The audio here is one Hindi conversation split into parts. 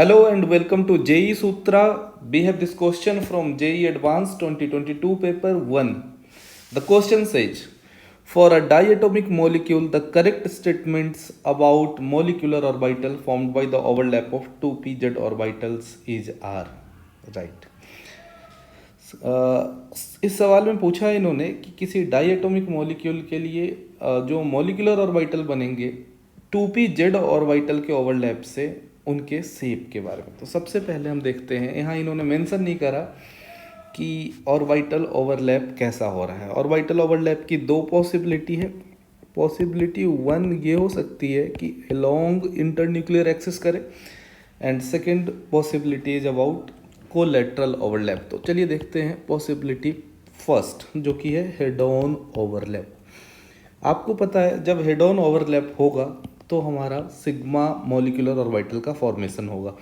Hello and welcome to JEE Sutra. We have this question from JEE Advanced 2022 paper 1. The question says, for a diatomic molecule, the correct statements about molecular orbital formed by the overlap of two pz orbitals is are. Right. इस सवाल में पूछा है इन्होंने कि किसी डाइएटॉमिक मॉलिक्यूल के लिए जो मॉलिक्यूलर ऑर्बिटल बनेंगे 2p-z ऑर्बिटल के ओवरलैप से उनके शेप के बारे में। तो सबसे पहले हम देखते हैं, यहाँ इन्होंने मेंशन नहीं करा कि ऑर्बिटल ओवरलैप कैसा हो रहा है। ऑर्बिटल ओवरलैप की दो पॉसिबिलिटी है। पॉसिबिलिटी वन ये हो सकती है कि अलोंग इंटरन्यूक्लियर एक्सिस करे, and second possibility is about collateral overlap. तो चलिए देखते हैं पॉसिबिलिटी फर्स्ट, जो कि है हेड ऑन ओवरलैप। आपको पता है जब हेड ऑन ओवरलैप होगा तो हमारा सिग्मा मॉलिक्यूलर ऑर्बिटल का फॉर्मेशन होगा।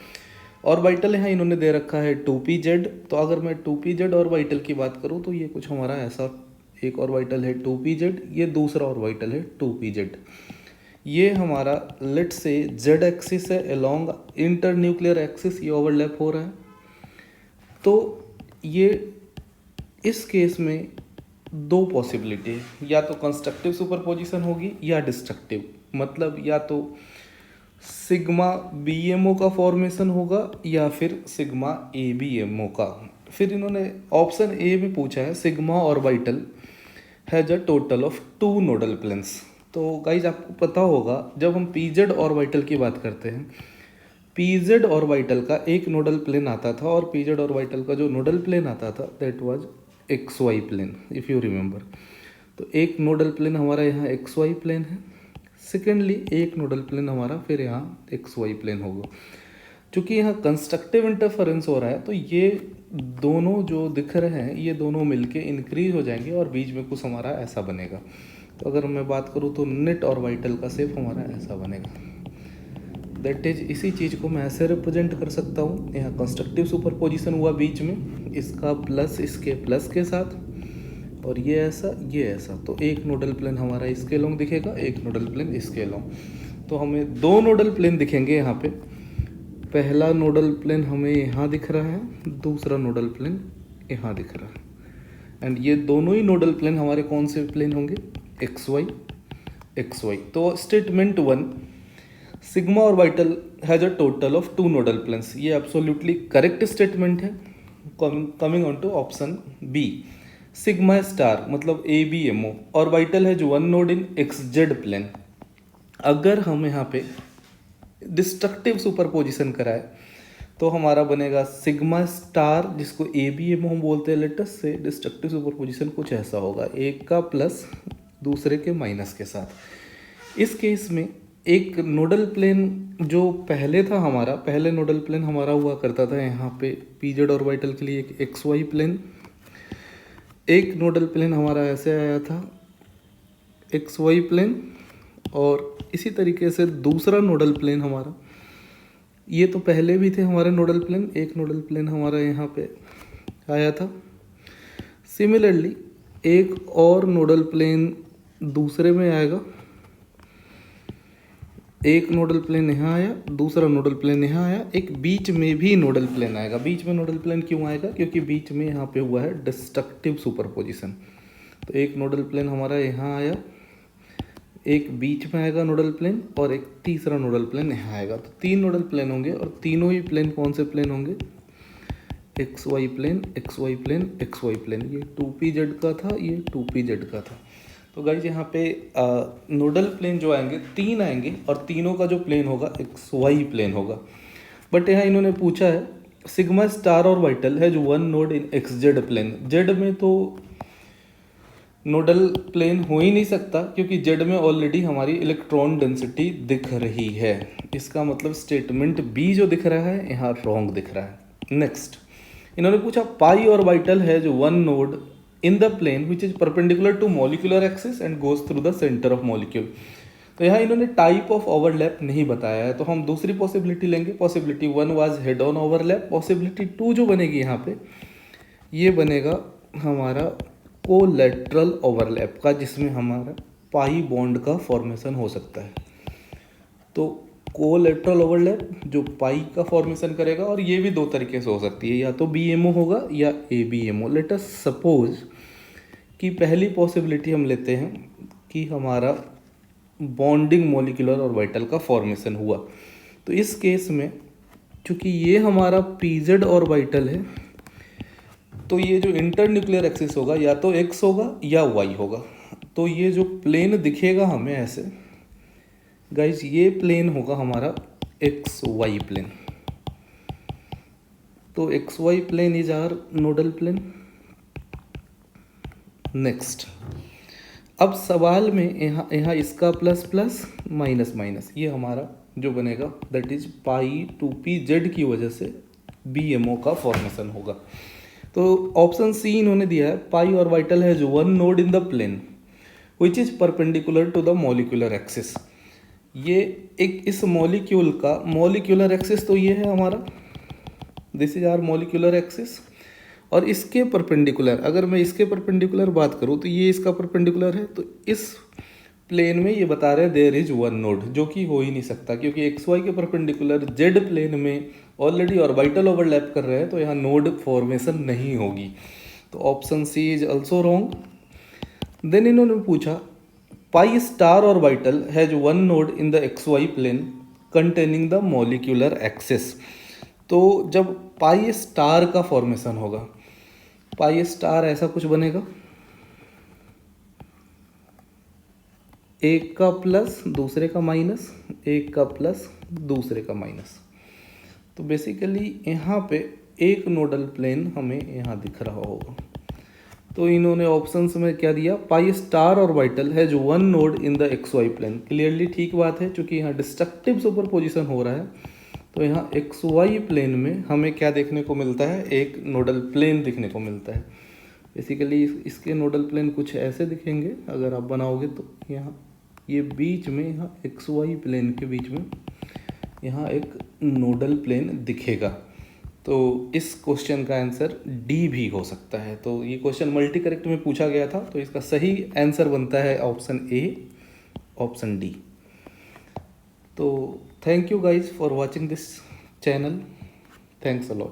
ऑर्बिटल यहाँ इन्होंने दे रखा है 2p-z। तो अगर मैं 2p-z ऑर्बिटल की बात करूँ तो ये कुछ हमारा ऐसा एक ऑर्बिटल है 2p-z, ये दूसरा ऑर्बिटल है 2p-z। ये हमारा लेट से z एक्सिस है, अलोंग इंटरन्यूक्लियर एक्सिस ये ओवरलैप हो रहा है। तो ये इस केस में दो पॉसिबिलिटी है, या तो कंस्ट्रक्टिव सुपरपोजिशन होगी या डिस्ट्रक्टिव। मतलब या तो सिग्मा बीएमओ का फॉर्मेशन होगा या फिर सिग्मा एबीएमओ का। फिर इन्होंने ऑप्शन ए में पूछा है sigma orbital has a total of 2 nodal planes. तो गाइज आपको पता होगा जब हम pz ऑर्बिटल की बात करते हैं, pz ऑर्बिटल का एक नोडल प्लेन आता था, और pz ऑर्बिटल का जो नोडल प्लेन आता था that was XY plane, if you remember. तो एक नोडल प्लेन हमारा यहाँ XY प्लेन है, सेकेंडली एक नोडल प्लेन हमारा फिर यहाँ XY प्लेन होगा। चूँकि यहाँ कंस्ट्रक्टिव इंटरफेरेंस हो रहा है तो ये दोनों जो दिख रहे हैं ये दोनों मिलके इंक्रीज हो जाएंगे और बीच में कुछ हमारा ऐसा बनेगा। तो अगर मैं बात करूँ तो नेट ऑर्बिटल का शेप हमारा ऐसा बनेगा। दैट इज, इसी चीज़ को मैं ऐसे रिप्रेजेंट कर सकता हूँ। यहाँ कंस्ट्रक्टिव सुपरपोजिशन हुआ बीच में, इसका प्लस इसके प्लस के साथ, और ये ऐसा ये ऐसा। तो एक नोडल प्लेन हमारा इसके अलोंग दिखेगा, एक नोडल प्लेन इसके अलोंग। तो हमें दो नोडल प्लेन दिखेंगे यहाँ पे। पहला नोडल प्लेन हमें यहाँ दिख रहा है, दूसरा नोडल प्लेन यहाँ दिख रहा है। एंड ये दोनों ही नोडल प्लेन हमारे कौन से प्लेन होंगे? XY। तो statement one, sigma orbital has a total of 2 nodal planes, ये एब्सोल्युटली करेक्ट स्टेटमेंट है। Coming on to option B, sigma star मतलब ABMO ऑर्बिटल है जो 1 नोड इन XZ प्लेन। अगर हम यहाँ पे डिस्ट्रक्टिव सुपरपोजिशन कराए तो हमारा बनेगा सिग्मा स्टार, जिसको ABMO हम बोलते हैं लेटेस्ट से। डिस्ट्रक्टिव सुपरपोजिशन कुछ ऐसा होगा, एक का प्लस दूसरे के माइनस के साथ। इस केस में एक नोडल प्लेन जो पहले था हमारा, पहले नोडल प्लेन हमारा हुआ करता था यहाँ पे pz ऑर्बिटल के लिए एक XY प्लेन। एक नोडल प्लेन हमारा ऐसे आया था XY प्लेन, और इसी तरीके से दूसरा नोडल प्लेन हमारा, ये तो पहले भी थे हमारे नोडल प्लेन, एक नोडल प्लेन हमारा यहाँ पे आया था। सिमिलरली एक और नोडल प्लेन दूसरे में आएगा, एक नोडल प्लेन यहाँ आया, दूसरा नोडल प्लेन यहाँ आया, एक बीच में भी नोडल प्लेन आएगा। बीच में नोडल प्लेन क्यों आएगा? क्योंकि बीच में यहाँ पे हुआ है डिस्ट्रक्टिव सुपरपोजिशन। तो एक नोडल प्लेन हमारा यहाँ आया, एक बीच में आएगा नोडल प्लेन, और एक तीसरा नोडल प्लेन यहाँ आएगा। तो 3 नोडल प्लेन होंगे, और तीनों ही प्लेन कौन से प्लेन होंगे? XY plane, XY plane, XY plane. ये 2p-z का था, ये 2p-z का था। तो गाइज यहाँ पे नोडल प्लेन जो आएंगे 3 आएंगे, और तीनों का जो प्लेन होगा XY प्लेन होगा। बट यहाँ इन्होंने पूछा है सिग्मा स्टार ऑर्बिटल है जो 1 node in XZ plane. Z में तो नोडल प्लेन हो ही नहीं सकता, क्योंकि Z में ऑलरेडी हमारी इलेक्ट्रॉन डेंसिटी दिख रही है। इसका मतलब स्टेटमेंट बी जो दिख रहा है यहाँ रॉन्ग दिख रहा है। नेक्स्ट इन्होंने पूछा पाई ऑर्बिटल है जो 1 node in the plane which is perpendicular to molecular axis and goes through the center of molecule। तो यहाँ इन्होंने टाइप ऑफ ओवरलैप नहीं बताया है, तो हम दूसरी पॉसिबिलिटी लेंगे। Possibility 1 was head on overlap. Possibility 2 जो बनेगी यहाँ पे, ये बनेगा हमारा कोलैटरल ओवरलैप का, जिसमें हमारा पाई बॉन्ड का फॉर्मेशन हो सकता है। तो कोलेटरल ओवरलैप जो पाई का फॉर्मेशन करेगा, और ये भी दो तरीके से हो सकती है, या तो BMO होगा या ABMO। लेट अस सपोज कि पहली पॉसिबिलिटी हम लेते हैं कि हमारा बॉन्डिंग मॉलिक्यूलर ऑर्बिटल का फॉर्मेशन हुआ। तो इस केस में चूंकि ये हमारा PZ ऑर्बिटल है, तो ये जो इंटरन्यूक्लियर एक्सिस होगा या तो X होगा या Y होगा। तो ये जो प्लेन दिखेगा हमें ऐसे गाइज, ये प्लेन होगा हमारा XY प्लेन। तो XY plane is our nodal plane. Next, अब सवाल में यहाँ इसका प्लस प्लस माइनस माइनस ये हमारा जो बनेगा दैट इज पाई 2PZ की वजह से BMO का फॉर्मेशन होगा। तो ऑप्शन सी इन्होंने दिया है, पाई ऑर्बिटल है जो one node in the plane which is perpendicular to the molecular axis. ये एक इस मॉलिक्यूल का मॉलिक्यूलर एक्सिस तो ये है हमारा, this is our molecular axis, और इसके परपेंडिकुलर अगर मैं इसके परपेंडिकुलर बात करूँ तो ये इसका परपेंडिकुलर है। तो इस प्लेन में ये बता रहे हैं देयर इज वन नोड, जो कि हो ही नहीं सकता क्योंकि XY के परपेंडिकुलर Z प्लेन में ऑलरेडी ऑर्बिटल ओवरलैप कर रहे हैं, तो यहाँ नोड फॉर्मेशन नहीं होगी। तो option C is also wrong. Then इन्होंने पूछा pi star orbital has one node in the XY plane containing the molecular axis. तो जब पाई स्टार का फॉर्मेशन होगा, पाई स्टार ऐसा कुछ बनेगा, एक का प्लस दूसरे का माइनस, एक का प्लस दूसरे का माइनस। तो बेसिकली यहाँ पे एक नोडल प्लेन हमें यहाँ दिख रहा होगा। तो इन्होंने ऑप्शंस में क्या दिया, पाई स्टार ऑर्बिटल है जो one node in the XY plane. Clearly ठीक बात है, क्योंकि यहाँ डिस्ट्रक्टिव सुपरपोजिशन हो रहा है। तो यहाँ XY प्लेन में हमें क्या देखने को मिलता है, एक नोडल प्लेन दिखने को मिलता है। बेसिकली इसके नोडल प्लेन कुछ ऐसे दिखेंगे अगर आप बनाओगे तो। यहाँ ये बीच में, यहाँ XY प्लेन के बीच में यहाँ एक नोडल प्लेन दिखेगा। तो इस क्वेश्चन का आंसर डी भी हो सकता है। तो ये क्वेश्चन मल्टी करेक्ट में पूछा गया था, तो इसका सही आंसर बनता है ऑप्शन ए, ऑप्शन डी। तो thank you guys for watching this channel, thanks a lot.